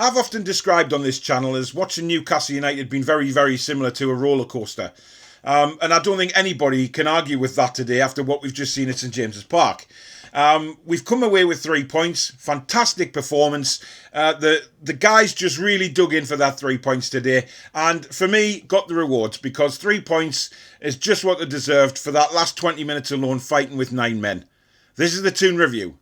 I've often described on this channel as watching Newcastle United being very, very similar to a roller coaster. And I don't think anybody can argue with that today after what we've just seen at St James's Park. We've come away with 3 points. Fantastic performance. The guys just really dug in for that 3 points today. And for me, got the rewards because 3 points is just what they deserved for that last 20 minutes alone fighting with 9 men. This is the Toon Review.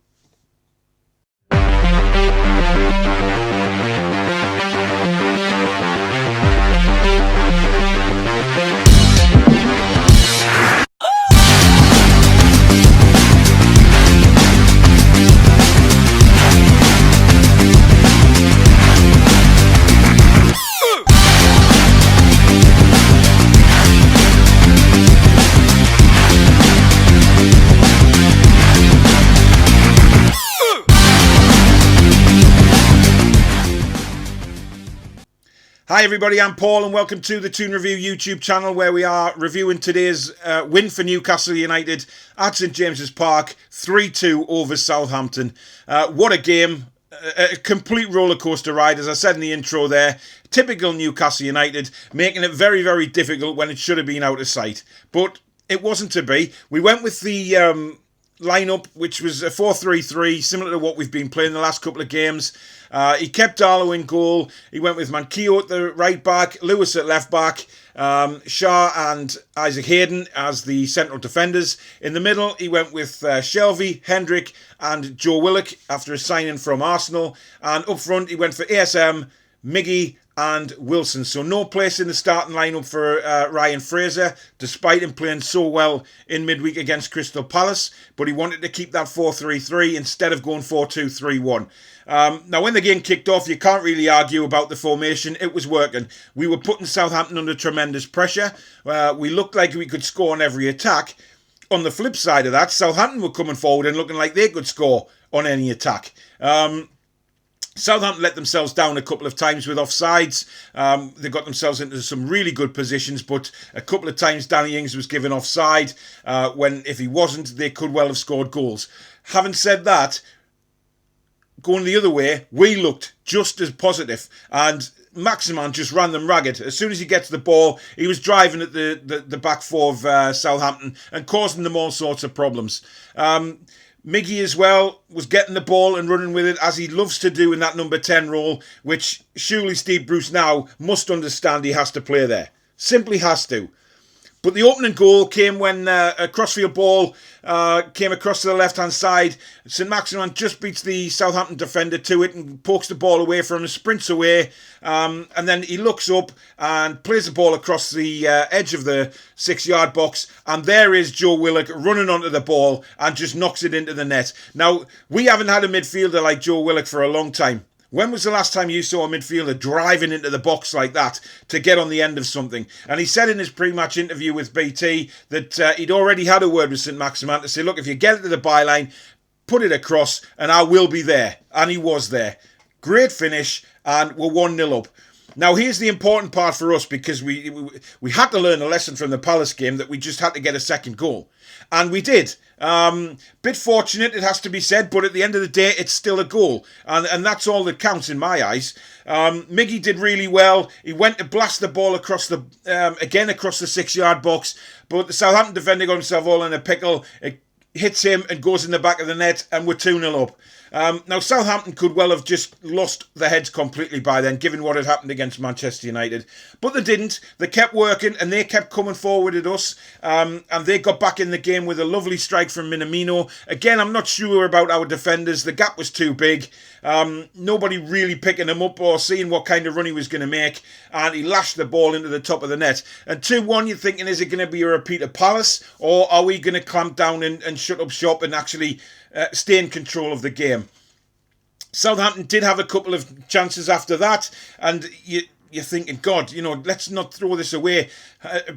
Hi everybody, I'm Paul and welcome to the Toon Review YouTube channel where we are reviewing today's win for Newcastle United at St James's Park, 3-2 over Southampton. What a game, a complete rollercoaster ride, as I said in the intro there. Typical Newcastle United, making it very, very difficult when it should have been out of sight. But it wasn't to be. We went with the lineup, which was a 4-3-3, similar to what we've been playing the last couple of games. He kept Darlow in goal. He went with Manquillo at the right back, Lewis at left back, Schar and Isaac Hayden as the central defenders. In the middle, he went with Shelvey, Hendrick and Joe Willock after a signing from Arsenal. And up front, he went for ASM, Miggy and Wilson. So no place in the starting lineup for Ryan Fraser, despite him playing so well in midweek against Crystal Palace. But he wanted to keep that 4-3-3 instead of going 4-2-3-1. Now, when the game kicked off, you can't really argue about the formation. It was working. We were putting Southampton under tremendous pressure. We looked like we could score on every attack. On the flip side of that, Southampton were coming forward and looking like they could score on any attack. Southampton let themselves down a couple of times with offsides. They got themselves into some really good positions, but a couple of times Danny Ings was given offside when if he wasn't, they could well have scored goals. Having said that, going the other way, we looked just as positive, and Maximan just ran them ragged. As soon as he gets the ball, he was driving at the back four of Southampton and causing them all sorts of problems. Miggy as well was getting the ball and running with it as he loves to do in that number 10 role, which surely Steve Bruce now must understand he has to play there. Simply has to. But the opening goal came when a crossfield ball came across to the left-hand side. St Maximin just beats the Southampton defender to it and pokes the ball away from him, sprints away, and then he looks up and plays the ball across the edge of the 6-yard box, and there is Joe Willock running onto the ball and just knocks it into the net. Now, we haven't had a midfielder like Joe Willock for a long time. When was the last time you saw a midfielder driving into the box like that to get on the end of something? And he said in his pre-match interview with BT that he'd already had a word with St Maximin to say, look, if you get it to the byline, put it across and I will be there. And he was there. Great finish, and we're 1-0 up. Now, here's the important part for us, because we had to learn a lesson from the Palace game that we just had to get a second goal. And we did. Bit fortunate, it has to be said, but at the end of the day, it's still a goal. And that's all that counts in my eyes. Miggy did really well. He went to blast the ball across the 6-yard box. But the Southampton defender got himself all in a pickle. It hits him and goes in the back of the net, and we're 2-0 up. Now, Southampton could well have just lost their heads completely by then, given what had happened against Manchester United. But they didn't. They kept working, and they kept coming forward at us. And they got back in the game with a lovely strike from Minamino. Again, I'm not sure about our defenders. The gap was too big. Nobody really picking him up or seeing what kind of run he was going to make. And he lashed the ball into the top of the net. And 2-1, you're thinking, is it going to be a repeat of Palace? Or are we going to clamp down and shut up shop and actually stay in control of the game? Southampton did have a couple of chances after that, and you're thinking, God, let's not throw this away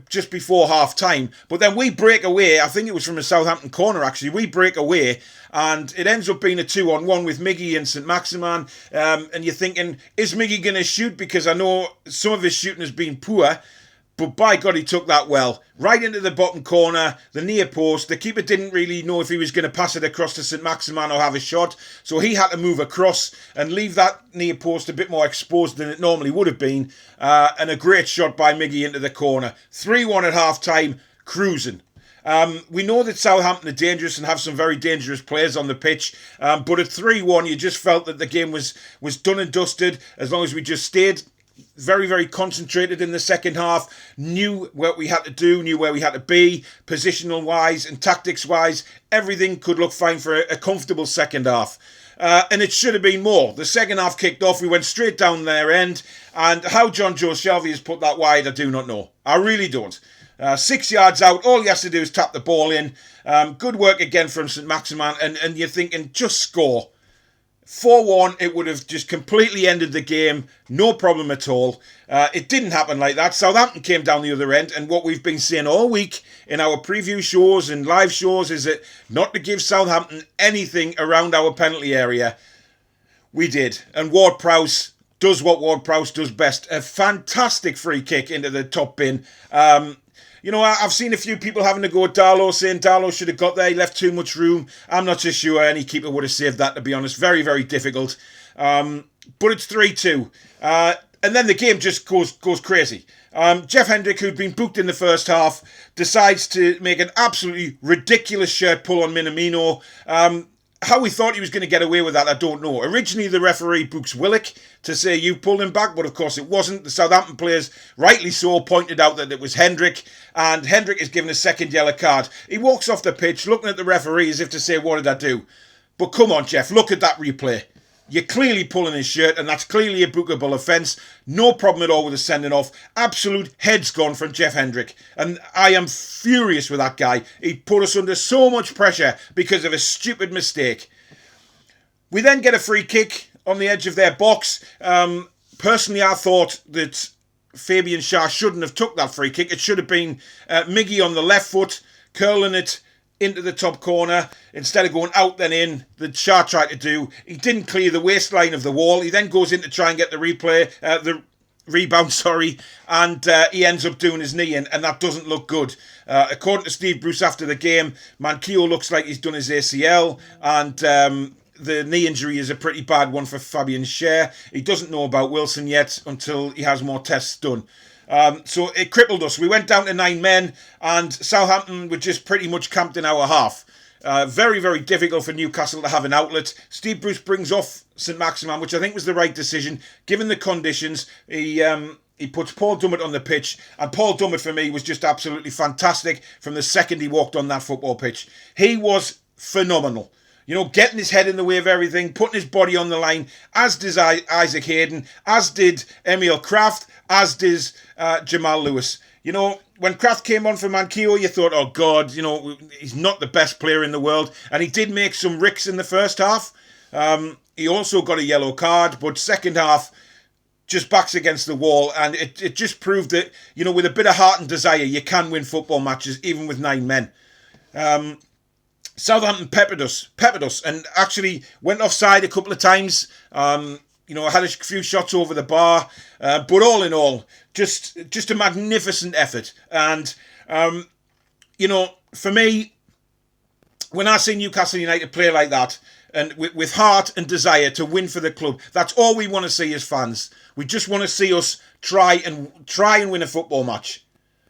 just before half-time. But then we break away. I think it was from a Southampton corner, actually. We break away, and it ends up being a 2-on-1 with Miggy and St Maximin. And you're thinking, is Miggy going to shoot? Because I know some of his shooting has been poor. But by God, he took that well. Right into the bottom corner, the near post. The keeper didn't really know if he was going to pass it across to St Maximin or have a shot. So he had to move across and leave that near post a bit more exposed than it normally would have been. And a great shot by Miggy into the corner. 3-1 at half-time, cruising. We know that Southampton are dangerous and have some very dangerous players on the pitch. But at 3-1, you just felt that the game was done and dusted as long as we just stayed very, very concentrated in the second half, knew what we had to do, knew where we had to be, positional-wise and tactics-wise. Everything could look fine for a comfortable second half. And it should have been more. The second half kicked off, we went straight down their end, and how John Joe Shelvey has put that wide, I do not know. I really don't. 6 yards out, all he has to do is tap the ball in. Good work again from St Maximin, and you're thinking, just score. 4-1, it would have just completely ended the game, no problem at all. It didn't happen like that. Southampton came down the other end, and what we've been saying all week in our preview shows and live shows is that not to give Southampton anything around our penalty area. We did, and Ward-Prowse does what Ward-Prowse does best. A fantastic free kick into the top bin. You know, I've seen a few people having to go at Darlow, saying Darlow should have got there, he left too much room. I'm not so sure any keeper would have saved that, to be honest. Very, very difficult. But it's 3-2. And then the game just goes crazy. Jeff Hendrick, who'd been booked in the first half, decides to make an absolutely ridiculous shirt pull on Minamino. How we thought he was going to get away with that, I don't know. Originally, the referee books Willock to say you pulled him back, but of course it wasn't. The Southampton players, rightly so, pointed out that it was Hendrick, and Hendrick is given a second yellow card. He walks off the pitch looking at the referee as if to say, what did I do? But come on, Jeff, look at that replay. You're clearly pulling his shirt, and that's clearly a bookable offence. No problem at all with the sending off. Absolute heads gone from Jeff Hendrick. And I am furious with that guy. He put us under so much pressure because of a stupid mistake. We then get a free kick on the edge of their box. Personally, I thought that Fabian Schar shouldn't have took that free kick. It should have been Miggy on the left foot, curling it into the top corner instead of going out then in. The Schar tried to do. He didn't clear the waistline of the wall. He then goes in to try and get the rebound, and he ends up doing his knee in, and that doesn't look good. According to Steve Bruce after the game, Manquillo looks like he's done his ACL, and the knee injury is a pretty bad one for Fabian Schar. He doesn't know about Wilson yet until he has more tests done. So it crippled us. We went down to 9 men, and Southampton were just pretty much camped in our half. Very, very difficult for Newcastle to have an outlet. Steve Bruce brings off St Maximin, which I think was the right decision. Given the conditions, he puts Paul Dummett on the pitch, and Paul Dummett for me was just absolutely fantastic from the second he walked on that football pitch. He was phenomenal. You know, getting his head in the way of everything, putting his body on the line, as did Isaac Hayden, as did Emil Kraft, as did Jamal Lewis. You know, when Kraft came on for Manquillo, you thought, oh God, you know, he's not the best player in the world. And he did make some ricks in the first half. He also got a yellow card, but second half, just backs against the wall. And it just proved that, you know, with a bit of heart and desire, you can win football matches, even with 9 men. Southampton peppered us, and actually went offside a couple of times. You know, I had a few shots over the bar, but all in all, just a magnificent effort. And you know, for me, when I see Newcastle United play like that, and with heart and desire to win for the club, that's all we want to see as fans. We just want to see us try and win a football match.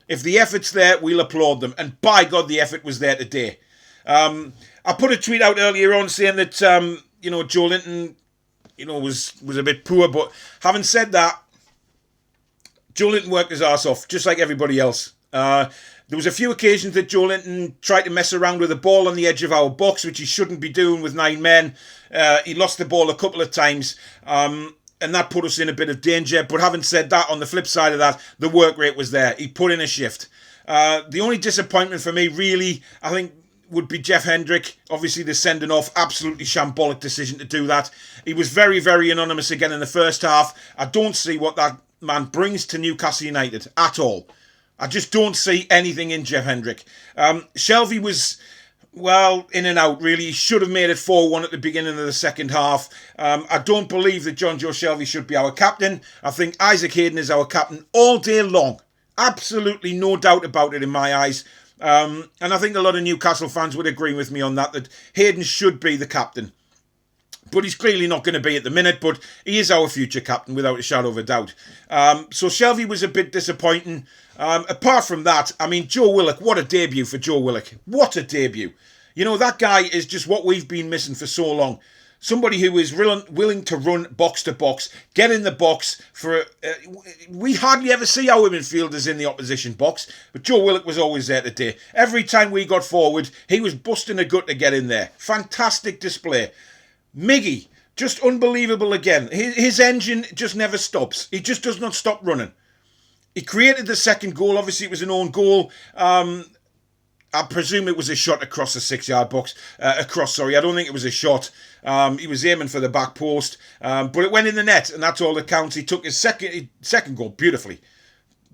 If the effort's there, we'll applaud them. And by God, the effort was there today. I put a tweet out earlier on saying that you know, Joe Linton, you know, was a bit poor, but having said that, Joe Linton worked his arse off just like everybody else. There was a few occasions that Joe Linton tried to mess around with the ball on the edge of our box, which he shouldn't be doing with 9 men. He lost the ball a couple of times, and that put us in a bit of danger. But having said that, on the flip side of that, the work rate was there. He put in a shift. The only disappointment for me, really, I think, would be Jeff Hendrick. Obviously, the sending off, absolutely shambolic decision to do that. He was very, very anonymous again in the first half. I don't see what that man brings to Newcastle United at all. I just don't see anything in Jeff Hendrick. Shelvey was, well, in and out, really. He should have made it 4-1 at the beginning of the second half. I don't believe that John Joe Shelvey should be our captain. I think Isaac Hayden is our captain all day long. Absolutely no doubt about it in my eyes. And I think a lot of Newcastle fans would agree with me on that Hayden should be the captain. But he's clearly not going to be at the minute, but he is our future captain without a shadow of a doubt. So Shelvey was a bit disappointing. Apart from that, I mean, Joe Willock, what a debut for Joe Willock. What a debut. You know, that guy is just what we've been missing for so long. Somebody who is willing to run box to box, get in the box for... we hardly ever see our midfielders in the opposition box, but Joe Willock was always there today. Every time we got forward, he was busting a gut to get in there. Fantastic display. Miggy, just unbelievable again. His engine just never stops. He just does not stop running. He created the second goal. Obviously, it was an own goal. I presume it was a shot across the 6-yard box. I don't think it was a shot. He was aiming for the back post. But it went in the net, and that's all that counts. He took his second goal beautifully.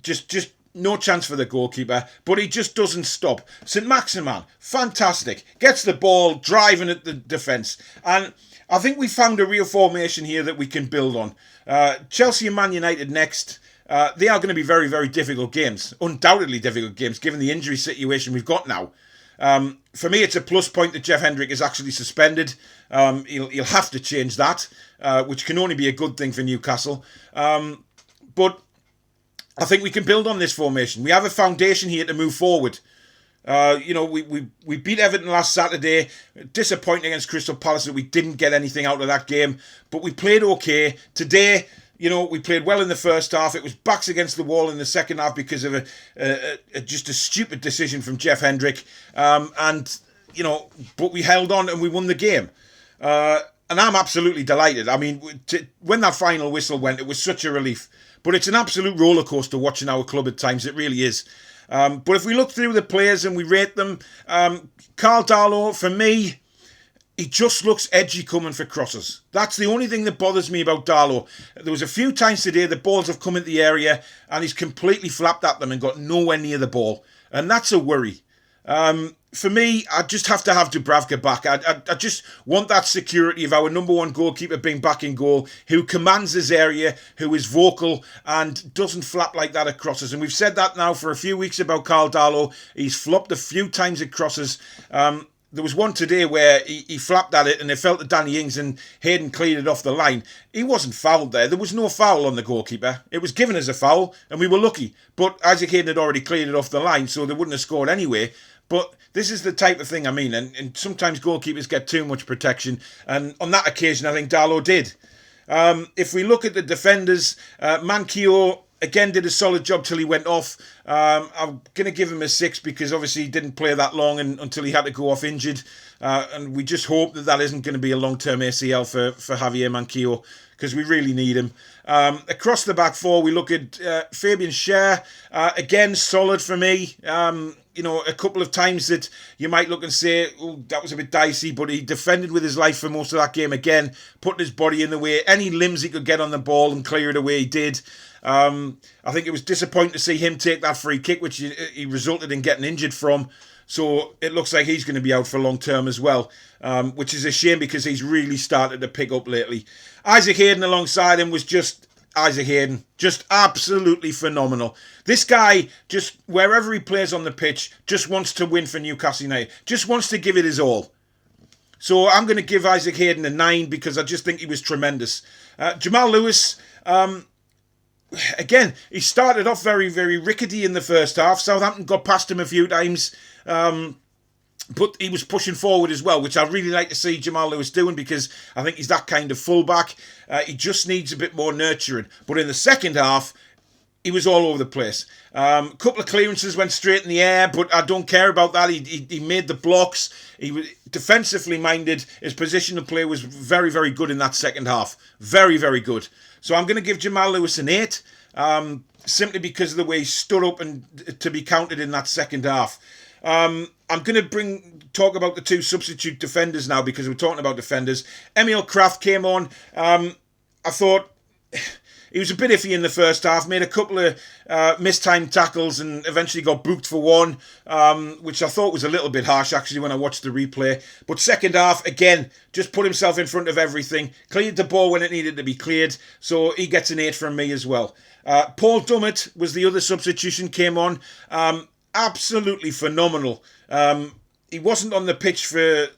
Just no chance for the goalkeeper, but he just doesn't stop. St. Maximin, fantastic. Gets the ball, driving at the defence. And I think we found a real formation here that we can build on. Chelsea and Man United next. They are going to be very, very difficult games. Undoubtedly difficult games, given the injury situation we've got now. For me, it's a plus point that Jeff Hendrick is actually suspended. He'll have to change that, which can only be a good thing for Newcastle. But I think we can build on this formation. We have a foundation here to move forward. We beat Everton last Saturday. Disappointing against Crystal Palace that we didn't get anything out of that game. But we played okay. Today, we played well in the first half. It was backs against the wall in the second half because of just a stupid decision from Jeff Hendrick. But we held on and we won the game. And I'm absolutely delighted. I mean, when that final whistle went, it was such a relief. But it's an absolute roller coaster watching our club at times. It really is. But if we look through the players and we rate them, Carl Darlow, for me, he just looks edgy coming for crosses. That's the only thing that bothers me about Darlow. There was a few times today the balls have come into the area and he's completely flapped at them and got nowhere near the ball. And that's a worry. For me, I just have to have Dubravka back. I just want that security of our number one goalkeeper being back in goal, who commands his area, who is vocal and doesn't flap like that at crosses. And we've said that now for a few weeks about Carl Darlow. He's flopped a few times at crosses. There was one today where he flapped at it and it fell to Danny Ings and Hayden cleared it off the line. He wasn't fouled there. There was no foul on the goalkeeper. It was given as a foul and we were lucky. But Isaac Hayden had already cleared it off the line, so they wouldn't have scored anyway. But this is the type of thing I mean. And sometimes goalkeepers get too much protection. And on that occasion, I think Darlow did. If we look at the defenders, Manquillo again did a solid job till he went off. I'm going to give him a 6 because obviously he didn't play that long until he had to go off injured. And we just hope that isn't going to be a long-term ACL for Javier Manquillo because we really need him. Across the back four, we look at Fabian Schar. Again, solid for me. A couple of times that you might look and say, oh, that was a bit dicey, but he defended with his life for most of that game again, putting his body in the way. Any limbs he could get on the ball and clear it away, he did. I think it was disappointing to see him take that free kick, which he resulted in getting injured from. So it looks like he's going to be out for long term as well, which is a shame because he's really started to pick up lately. Isaac Hayden alongside him was just Isaac Hayden, just absolutely phenomenal. This guy, just wherever he plays on the pitch, just wants to win for Newcastle United, just wants to give it his all. So I'm going to give Isaac Hayden a 9 because I just think he was tremendous. Jamal Lewis, again, he started off very, very rickety in the first half. Southampton got past him a few times. But he was pushing forward as well, which I really like to see Jamal Lewis doing because I think he's that kind of fullback. He just needs a bit more nurturing. But in the second half, he was all over the place. A couple of clearances went straight in the air, but I don't care about that. He made the blocks. He was defensively minded. His position of play was very, very good in that second half. Very, very good. So I'm going to give Jamal Lewis an 8, simply because of the way he stood up and to be counted in that second half. I'm going to talk about the two substitute defenders now because we're talking about defenders. Emil Kraft came on. I thought he was a bit iffy in the first half, made a couple of mistimed tackles and eventually got booked for one, which I thought was a little bit harsh actually when I watched the replay. But second half, again, just put himself in front of everything, cleared the ball when it needed to be cleared, so he gets an 8 from me as well. Paul Dummett was the other substitution, came on. Absolutely phenomenal. He wasn't on the pitch for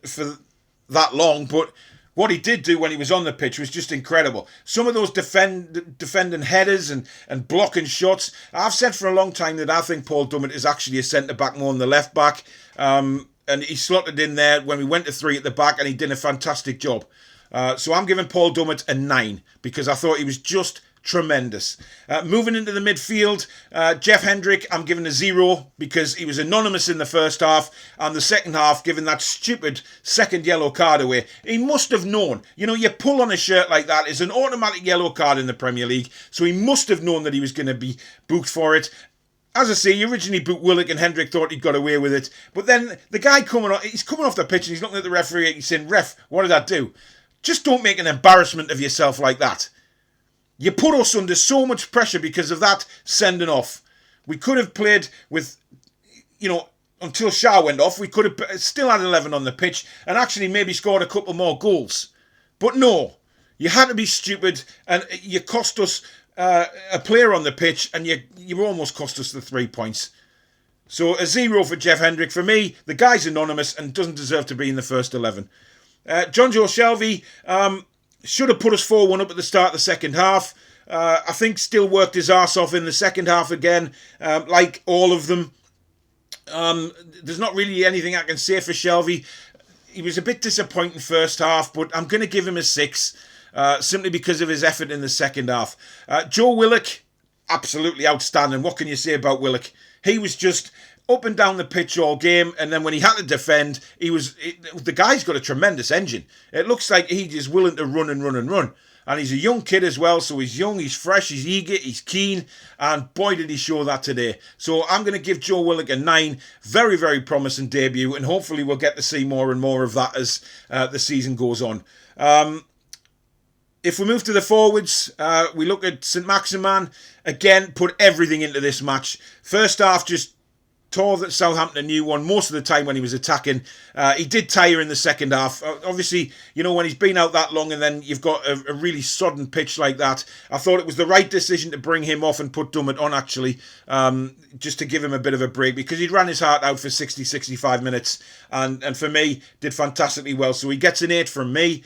that long, but what he did do when he was on the pitch was just incredible. Some of those defending headers and blocking shots. I've said for a long time that I think Paul Dummett is actually a centre-back more than the left-back. And he slotted in there when we went to 3 at the back, and he did a fantastic job. So I'm giving Paul Dummett a 9 because I thought he was just tremendous. Moving into the midfield, Jeff Hendrick, I'm giving a 0 because he was anonymous in the first half, and the second half, giving that stupid second yellow card away. He must have known. You know, you pull on a shirt like that, it's an automatic yellow card in the Premier League, so he must have known that he was going to be booked for it. As I say, he originally booked Willock, and Hendrick thought he'd got away with it, but then the guy he's coming off the pitch and he's looking at the referee and he's saying, "Ref, what did that do?" Just don't make an embarrassment of yourself like that. You put us under so much pressure because of that sending off. We could have played with, until Schar went off, we could have still had 11 on the pitch and actually maybe scored a couple more goals. But no, you had to be stupid, and you cost us a player on the pitch, and you almost cost us the 3 points. So a 0 for Jeff Hendrick. For me, the guy's anonymous and doesn't deserve to be in the first 11. John Joe Shelvey should have put us 4-1 up at the start of the second half. I think still worked his arse off in the second half again, like all of them. There's not really anything I can say for Shelvey. He was a bit disappointing first half, but I'm going to give him a 6, simply because of his effort in the second half. Joe Willock, absolutely outstanding. What can you say about Willock? He was just up and down the pitch all game, and then when he had to defend, the guy's got a tremendous engine. It looks like he's just willing to run and run and run. And he's a young kid as well, so he's young, he's fresh, he's eager, he's keen, and boy did he show that today. So I'm going to give Joe Willock a 9. Very, very promising debut, and hopefully we'll get to see more and more of that as the season goes on. If we move to the forwards, we look at St. Maximin. Again, put everything into this match. First half, just tore that Southampton a new one most of the time when he was attacking. He did tire in the second half. Obviously, when he's been out that long and then you've got a really sodden pitch like that, I thought it was the right decision to bring him off and put Dummett on, actually, just to give him a bit of a break, because he'd ran his heart out for 60, 65 minutes, and for me, did fantastically well. So he gets an 8 from me.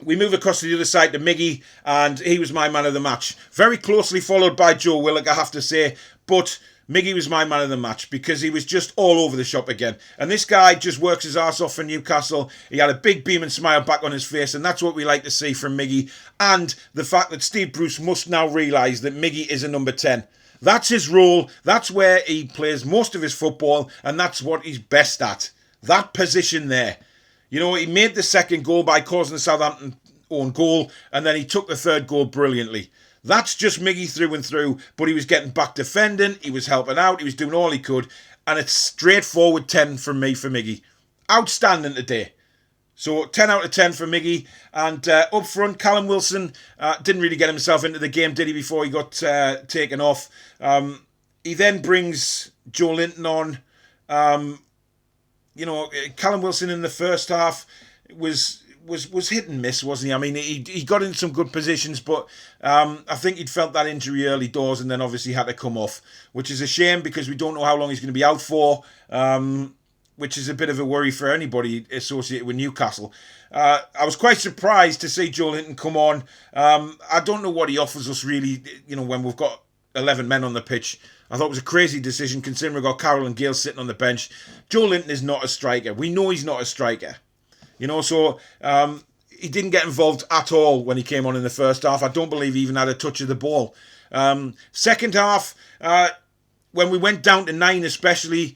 We move across to the other side to Miggy, and he was my man of the match. Very closely followed by Joe Willock, I have to say, but Miggy was my man of the match because he was just all over the shop again. And this guy just works his arse off for Newcastle. He had a big beaming smile back on his face, and that's what we like to see from Miggy. And the fact that Steve Bruce must now realise that Miggy is a number 10. That's his role. That's where he plays most of his football, and that's what he's best at. That position there. He made the second goal by causing the Southampton own goal, and then he took the third goal brilliantly. That's just Miggy through and through, but he was getting back defending, he was helping out, he was doing all he could, and it's straightforward 10 from me for Miggy. Outstanding today. So 10 out of 10 for Miggy. And up front, Callum Wilson didn't really get himself into the game, did he, before he got taken off. He then brings Joe Linton on. Callum Wilson in the first half was hit and miss, wasn't he? I mean, he got in some good positions, but I think he'd felt that injury early doors and then obviously had to come off, which is a shame because we don't know how long he's going to be out for, which is a bit of a worry for anybody associated with Newcastle. I was quite surprised to see Joe Linton come on. I don't know what he offers us really, when we've got 11 men on the pitch. I thought it was a crazy decision considering we've got Carroll and Gale sitting on the bench. Joe Linton is not a striker. We know he's not a striker. So he didn't get involved at all when he came on in the first half. I don't believe he even had a touch of the ball. Second half, when we went down to 9 especially,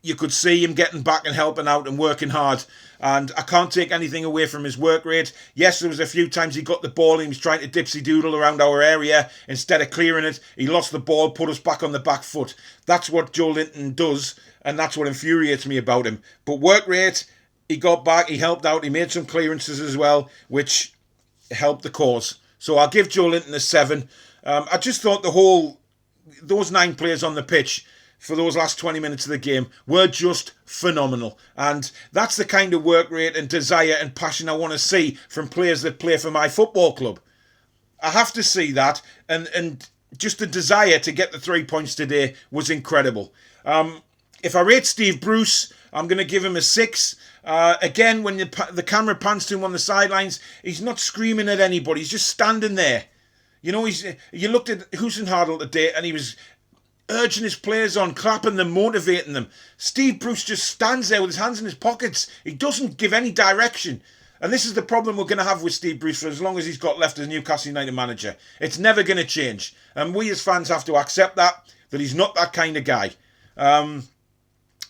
you could see him getting back and helping out and working hard. And I can't take anything away from his work rate. Yes, there was a few times he got the ball and he was trying to dipsy-doodle around our area. Instead of clearing it, he lost the ball, put us back on the back foot. That's what Joe Linton does, and that's what infuriates me about him. But work rate, he got back, he helped out, he made some clearances as well, which helped the cause. So I'll give Joe Linton a 7. I just thought those 9 players on the pitch for those last 20 minutes of the game were just phenomenal. And that's the kind of work rate and desire and passion I want to see from players that play for my football club. I have to see that, and just the desire to get the 3 points today was incredible. If I rate Steve Bruce, I'm going to give him a 6. Again, when the camera pans to him on the sidelines, he's not screaming at anybody. He's just standing there. You know, you looked at Husenhardl today, and he was urging his players on, clapping them, motivating them. Steve Bruce just stands there with his hands in his pockets. He doesn't give any direction. And this is the problem we're going to have with Steve Bruce for as long as he's got left as Newcastle United manager. It's never going to change. And we as fans have to accept that he's not that kind of guy.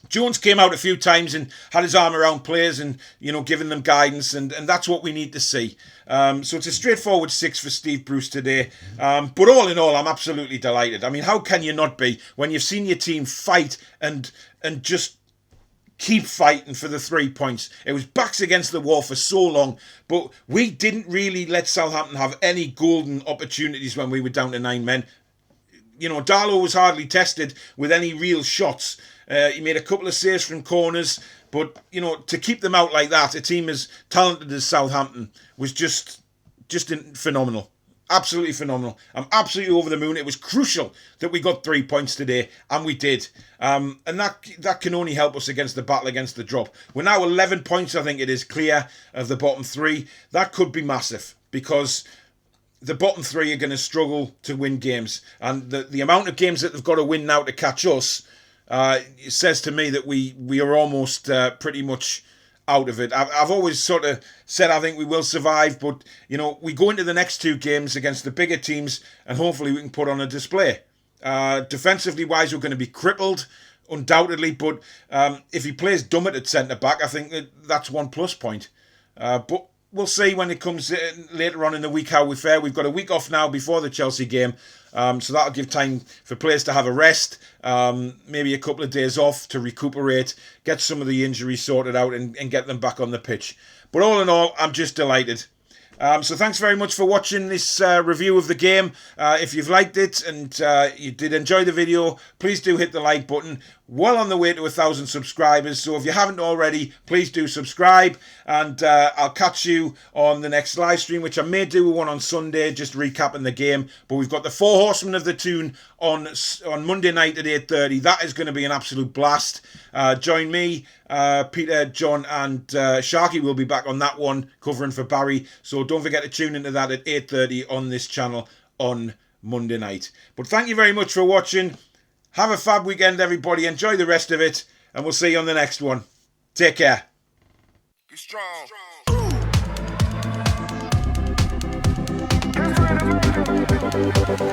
Jones came out a few times and had his arm around players and, you know, giving them guidance, and that's what we need to see. So it's a straightforward 6 for Steve Bruce today. But all in all, I'm absolutely delighted. I mean, how can you not be when you've seen your team fight and just keep fighting for the 3 points? It was backs against the wall for so long, but we didn't really let Southampton have any golden opportunities when we were down to 9 men. You know, Darlow was hardly tested with any real shots. He made a couple of saves from corners, but, you know, to keep them out like that, a team as talented as Southampton, was just phenomenal. Absolutely phenomenal. I'm absolutely over the moon. It was crucial that we got 3 points today, and we did. And that can only help us against the battle against the drop. We're now 11 points, I think it is, clear of the bottom 3. That could be massive, because the bottom 3 are going to struggle to win games. And the amount of games that they've got to win now to catch us, it says to me that we are almost pretty much out of it. I've always sort of said I think we will survive, but, you know, we go into the next 2 games against the bigger teams and hopefully we can put on a display. Defensively wise, we're going to be crippled, undoubtedly, but if he plays Dummett at centre-back, I think that's 1 plus point. But we'll see when it comes later on in the week how we fare. We've got a week off now before the Chelsea game, so that'll give time for players to have a rest, maybe a couple of days off to recuperate, get some of the injuries sorted out and get them back on the pitch. But all in all, I'm just delighted. So thanks very much for watching this review of the game. If you've liked it and you did enjoy the video, please do hit the like button. Well on the way to 1,000 subscribers, so if you haven't already, please do subscribe, and I'll catch you on the next live stream, which I may do one on Sunday, just recapping the game. But we've got the 4 Horsemen of the Toon on Monday night at 8:30. That is going to be an absolute blast. Join me, Peter, John and Sharky will be back on that one, covering for Barry, so don't forget to tune into that at 8:30 on this channel on Monday night. But thank you very much for watching. Have a fab weekend, everybody. Enjoy the rest of it, and we'll see you on the next one. Take care. Be strong. Be strong.